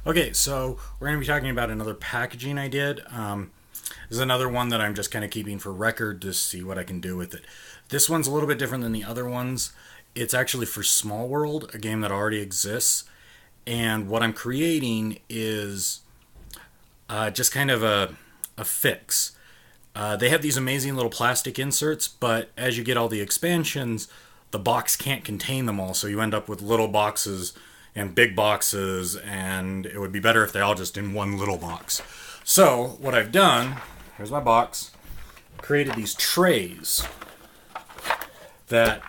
Okay, so we're going to be talking about another packaging I did. This is another one that I'm just kind of keeping for record to see what I can do with it. This one's a little bit different than the other ones. It's actually for Smallworld, a game that already exists. And what I'm creating is just kind of a fix. They have these amazing little plastic inserts, but as you get all the expansions, the box can't contain them all, so you end up with little boxes and big boxes, and it would be better if they all just in one little box. So what I've done, here's my box, created these trays that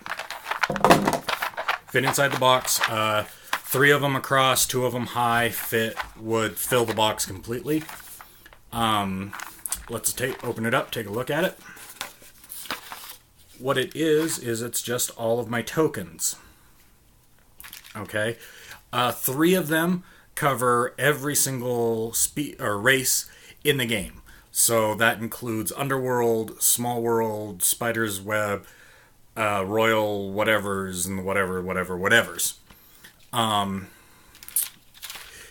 fit inside the box. 3 of them across, 2 of them high, would fill the box completely. Let's open it up, take a look at it. What it is it's just all of my tokens. Okay, 3 of them cover every single race in the game. So that includes Underworld, Smallworld, Spider's Web, Royal whatevers, and whatevers.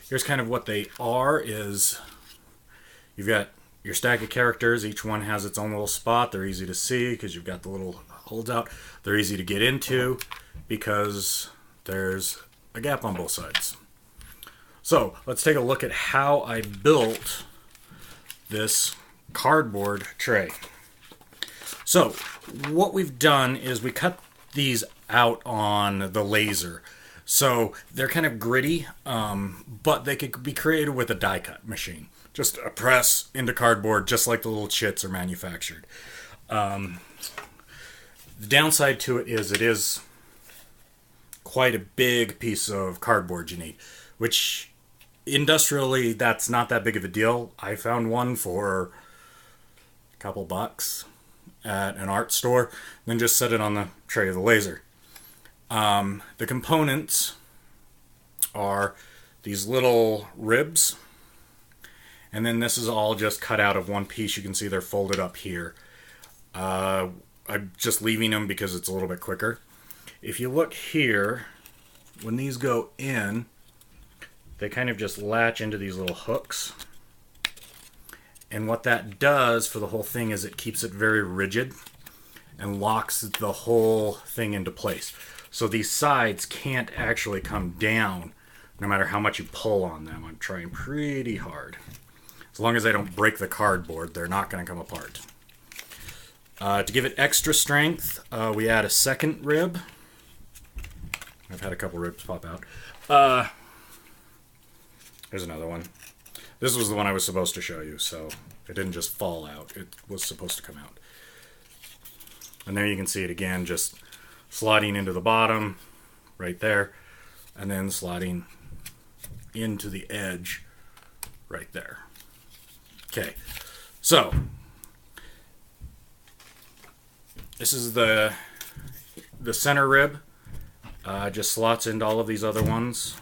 Here's kind of what they are. Is you've got your stack of characters. Each one has its own little spot. They're easy to see because you've got the little holds out. They're easy to get into because there's a gap on both sides. So let's take a look at how I built this cardboard tray. So what we've done is we cut these out on the laser. So they're kind of gritty, but they could be created with a die cut machine. Just a press into cardboard, just like the little chits are manufactured. The downside to it is quite a big piece of cardboard you need, which industrially that's not that big of a deal. I found one for a couple bucks at an art store, then just set it on the tray of the laser. The components are these little ribs, and then this is all just cut out of one piece. You can see they're folded up here. I'm just leaving them because it's a little bit quicker. If you look here, when these go in, they kind of just latch into these little hooks. And what that does for the whole thing is it keeps it very rigid and locks the whole thing into place. So these sides can't actually come down no matter how much you pull on them. I'm trying pretty hard. As long as I don't break the cardboard, they're not going to come apart. To give it extra strength, we add a second rib. I've had a couple ribs pop out. Here's another one. This was the one I was supposed to show you, so it didn't just fall out. It was supposed to come out. And there you can see it again, just sliding into the bottom, right there, and then sliding into the edge, right there. Okay, so this is the center rib. Just slots into all of these other ones.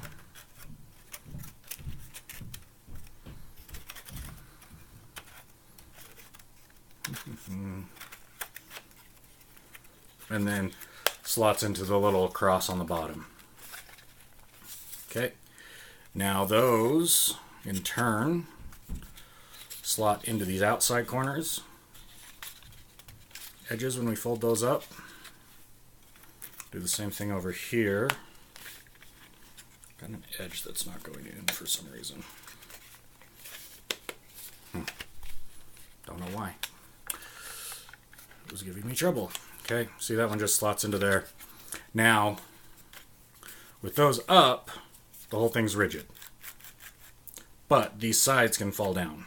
And then slots into the little cross on the bottom. Okay, now those in turn slot into these outside corners, edges when we fold those up. Do the same thing over here. Got an edge that's not going in for some reason. Don't know why. It was giving me trouble. Okay, see that one just slots into there. Now, with those up, the whole thing's rigid. But these sides can fall down.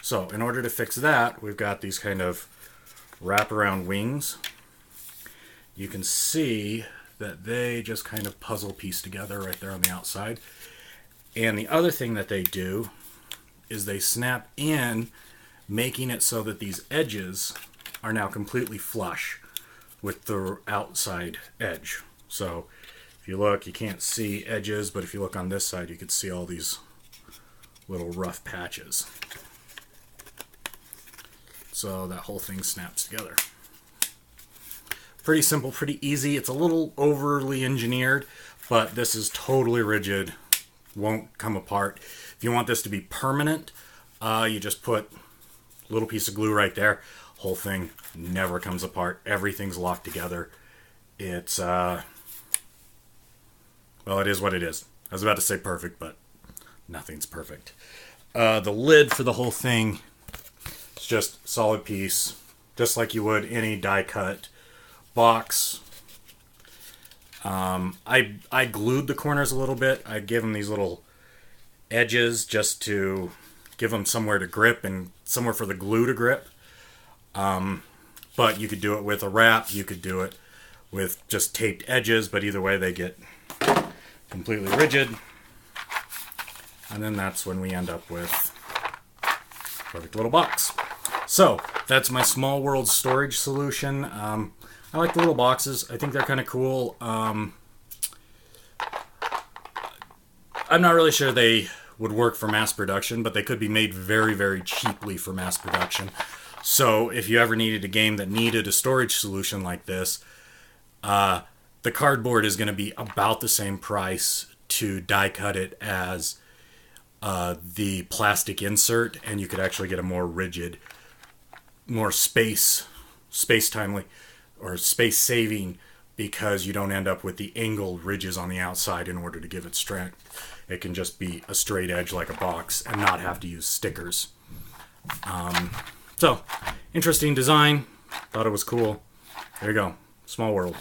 So, in order to fix that, we've got these kind of wraparound wings. You can see that they just kind of puzzle piece together right there on the outside. And the other thing that they do is they snap in, making it so that these edges are now completely flush with the outside edge. So if you look, you can't see edges, but if you look on this side, you can see all these little rough patches. So that whole thing snaps together. Pretty simple, pretty easy. It's a little overly engineered, but this is totally rigid, won't come apart. If you want this to be permanent, you just put a little piece of glue right there. Whole thing never comes apart. Everything's locked together. It's, well, it is what it is. I was about to say perfect, but nothing's perfect. The lid for the whole thing is just solid piece, just like you would any die cut box. I glued the corners a little bit. I gave them these little edges just to give them somewhere to grip and somewhere for the glue to grip. But you could do it with a wrap. You could do it with just taped edges, but either way they get completely rigid. And then that's when we end up with a perfect little box. So that's my Smallworld storage solution. I like the little boxes. I think they're kind of cool. I'm not really sure they would work for mass production, but they could be made very, very cheaply for mass production. So if you ever needed a game that needed a storage solution like this, the cardboard is going to be about the same price to die cut it as the plastic insert, and you could actually get a more rigid, more space-timely, or space-saving, because you don't end up with the angled ridges on the outside in order to give it strength. It can just be a straight edge like a box and not have to use stickers. So, interesting design. Thought it was cool. There you go. Smallworld.